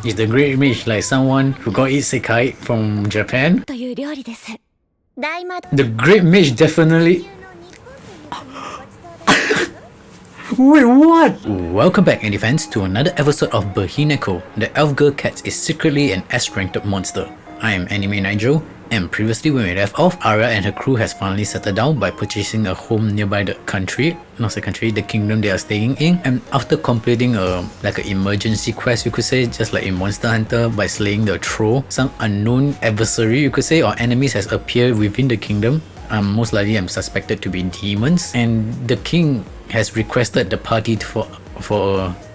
Is the Great Mage like someone who got Isekai'd from Japan? The Great Mage definitely... Wait, what? Welcome back, indie fans, to another episode of Beheneko, the elf girl cat is secretly an S-ranked monster. I am Anime Nigel, and previously when we left off, Arya and her crew has finally settled down by purchasing a home nearby the country, the kingdom they are staying in, and after completing like an emergency quest, you could say, just like in Monster Hunter, by slaying the troll, some unknown adversary, you could say, or enemies has appeared within the kingdom. Most likely I'm suspected to be demons, and the king has requested the party for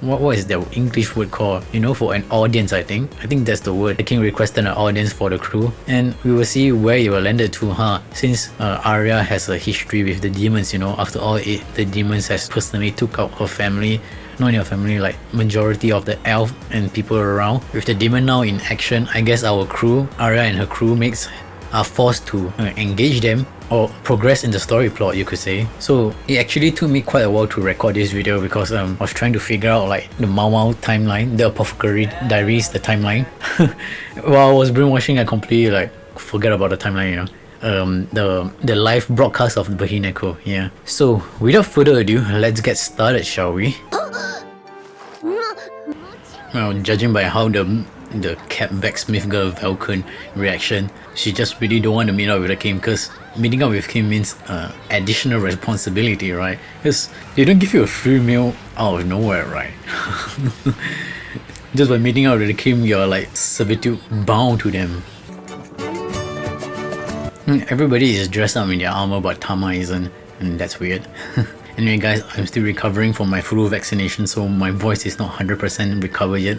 what is the English word called? You know, for an audience. I think that's the word. The king requested an audience for the crew, and we will see where it will landed to, since Arya has a history with the demons, you know. After all, the demons has personally took out her family, not her family, like majority of the elf and people around. With the demon now in action, I guess our crew, Arya and her crewmates, are forced to engage them or progress in the story plot, you could say. So it actually took me quite a while to record this video because I was trying to figure out like the Mau timeline, the Apothecary Diaries, the timeline. While I was brainwashing, I completely like forget about the timeline, you know. The live broadcast of Beheneko. Yeah. So without further ado, let's get started, shall we? Well, judging by how the cat blacksmith girl Valken reaction, she just really don't want to meet up with the king, because meeting up with king means additional responsibility, right? Because they don't give you a free meal out of nowhere, right? Just by meeting up with the king, you're like servitude bound to them. Everybody is dressed up in their armor, but Tama isn't, and that's weird. Anyway guys, I'm still recovering from my flu vaccination, so my voice is not 100% recovered yet.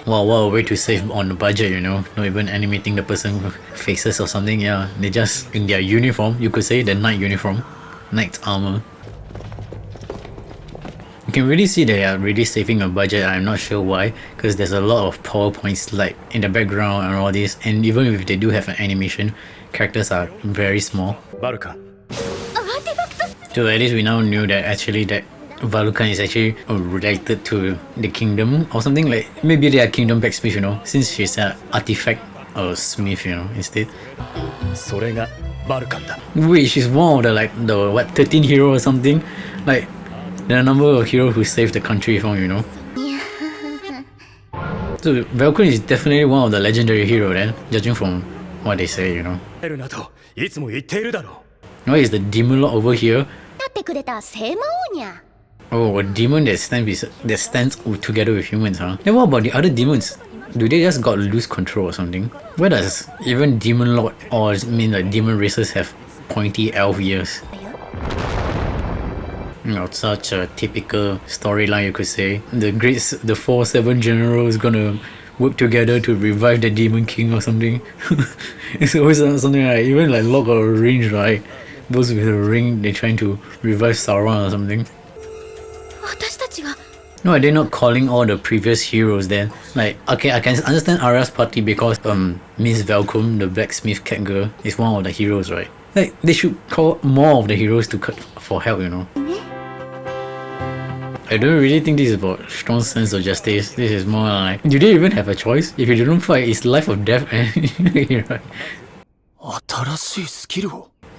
Wow, what a way to save on the budget, you know. Not even animating the person's faces or something, yeah. They're just in their uniform, you could say, the knight uniform. Knight's armor. You can really see they are really saving a budget. I'm not sure why, because there's a lot of PowerPoints like in the background and all this, and even if they do have an animation, characters are very small. So at least we now knew that actually that Valukan is actually related to the kingdom or something, like maybe they are kingdom blacksmith, you know, since she's an artifact or smith, you know, instead. Wait, she's one of the what, 13 hero or something? Like the number of heroes who saved the country from, you know. So Valkyrie is definitely one of the legendary hero then, judging from what they say, you know. Why is the demon lord over here? Oh, a demon that stands together with humans, huh? Then what about the other demons? Do they just got lose control or something? Why does even demon lord or mean like demon races have pointy elf ears? You know, such a typical storyline, you could say. The 4-7 generals gonna work together to revive the demon king or something. It's always something like, even like Lord of the Rings, right? Those with the ring, they're trying to revive Sauron or something. No, are they not calling all the previous heroes then? Like, okay, I can understand Arya's party because Miss Valkom, the blacksmith cat girl, is one of the heroes, right? Like, they should call more of the heroes for help, you know. I don't really think this is about strong sense of justice. This is more like, do they even have a choice? If you don't fight, it's life or death. Right?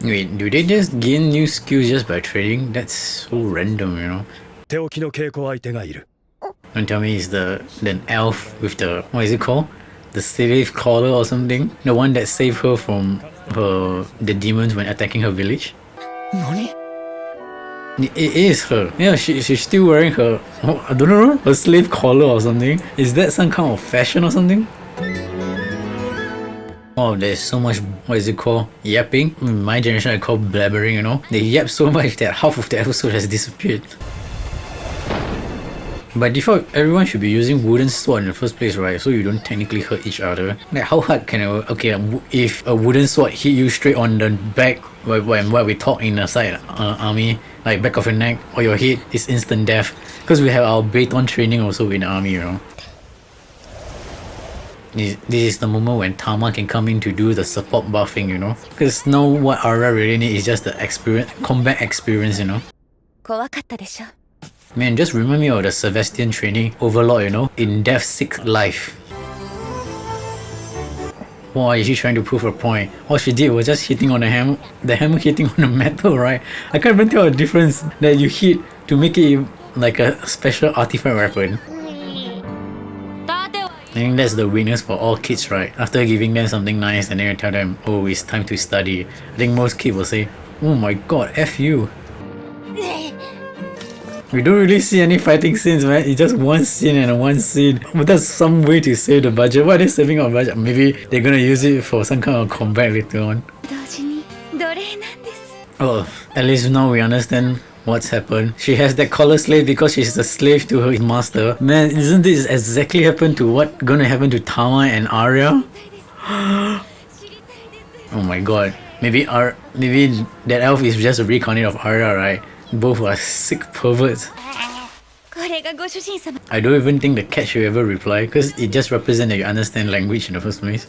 Wait, do they just gain new skills just by trading? That's so random, you know. Don't tell me it's the elf with the, what is it called? The slave collar or something? The one that saved her from the demons when attacking her village? It is her. Yeah, she's still wearing her, I don't know, a slave collar or something. Is that some kind of fashion or something? Oh, there's so much, what is it called? Yapping? In my generation I call blabbering, you know? They yap so much that half of the episode has disappeared. By default, everyone should be using wooden sword in the first place, right? So you don't technically hurt each other. Like, how hard can if a wooden sword hit you straight on the back, when what we talk in the side army, like back of your neck or your head, it's instant death. Because we have our Baton training also in the army, you know. This is the moment when Tama can come in to do the support buffing, you know. Because now what Arya really needs is just the combat experience, you know. Man, just remind me of the Sebastian training Overlord, you know, in Death Sick Life. Why is she trying to prove a point? All she did was just hitting on the hammer hitting on the metal, right? I can't even tell the difference that you hit to make it like a special artifact weapon. I think that's the weakness for all kids, right? After giving them something nice and then you tell them, oh, it's time to study. I think most kids will say, oh my god, F you. We don't really see any fighting scenes, man. It's just one scene and one scene. But that's some way to save the budget. Why are they saving our budget? Maybe they're gonna use it for some kind of combat later on. Oh, at least now we understand what's happened. She has that collar slave because she's a slave to her master. Man, isn't this exactly happen to what gonna happen to Tama and Arya? Oh my god. Maybe that elf is just a reincarnate of Arya, right? Both are sick perverts. I don't even think the cat should ever reply because it just represents that you understand language in the first place.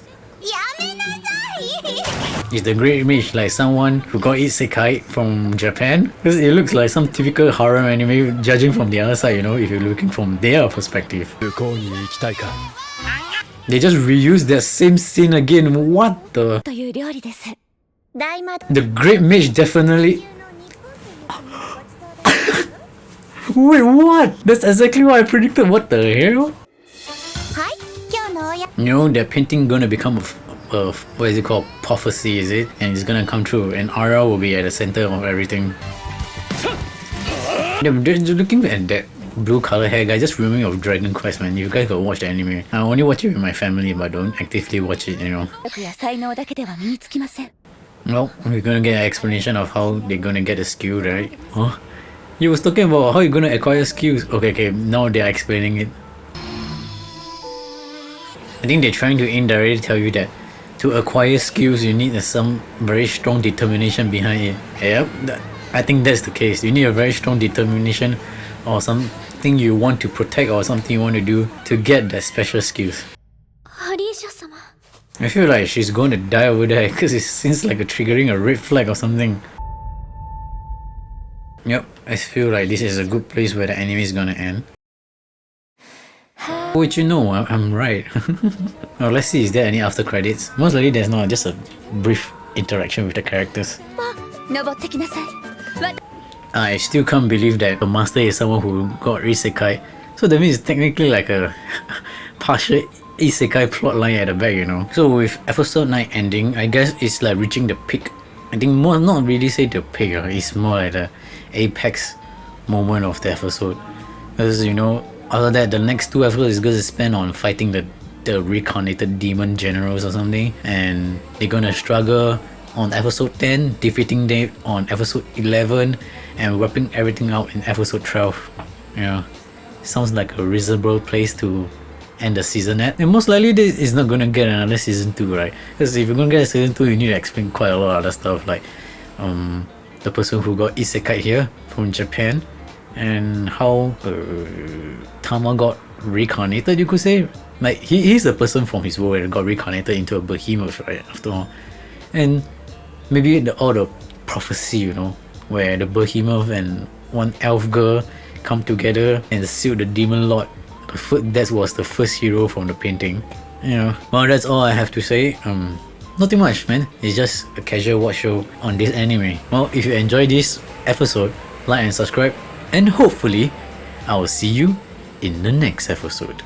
Is the Great Mage like someone who got Isekai'd from Japan? Because it looks like some typical horror anime, judging from the other side, you know, if you're looking from their perspective. They just reused that same scene again. What the? The Great Mage definitely... Wait, what? That's exactly what I predicted. What the hell? You know, that painting gonna become a what is it called? Prophecy, is it? And it's gonna come true, and Arya will be at the center of everything. Looking at that blue color hair guy, just remind me of Dragon Quest, man. You guys gotta watch the anime. I only watch it with my family, but don't actively watch it, you know. Well, we're gonna get an explanation of how they're gonna get a skill, right? Huh? You was talking about how you're gonna acquire skills. Okay, now they're explaining it. I think they're trying to indirectly tell you that to acquire skills you need some very strong determination behind it. Yep, I think that's the case. You need a very strong determination or something you want to protect or something you want to do to get that special skills. I feel like she's going to die over there because it seems like triggering a red flag or something. Yep, I feel like this is a good place where the anime is gonna end. Which you know, I'm right. Well, let's see, is there any after credits? Most likely there's not, just a brief interaction with the characters. I still can't believe that the master is someone who got Isekai. So that means it's technically like a partial Isekai plotline at the back, you know. So with episode 9 ending, I guess it's like reaching the peak. I think more, not really say the peak, it's more like the apex moment of the episode. Because, you know, after that, the next 2 episodes is going to spend on fighting the reincarnated demon generals or something. And they're going to struggle on episode 10, defeating them on episode 11, and wrapping everything out in episode 12. Yeah, sounds like a reasonable place to end the season at. And most likely this is not gonna get another season 2, right? Because if you're gonna get a season 2, you need to explain quite a lot of other stuff, like the person who got Isekai'd here from Japan, and how Tama got reincarnated, you could say. Like he's the person from his world that got reincarnated into a behemoth, right, after all. And maybe all the prophecy, you know, where the behemoth and one elf girl come together and seal the demon lord. That was the first hero from the painting. Yeah. Well, that's all I have to say. Nothing much, man. It's just a casual watch show on this anime. Well, if you enjoyed this episode, like and subscribe, and hopefully I will see you in the next episode.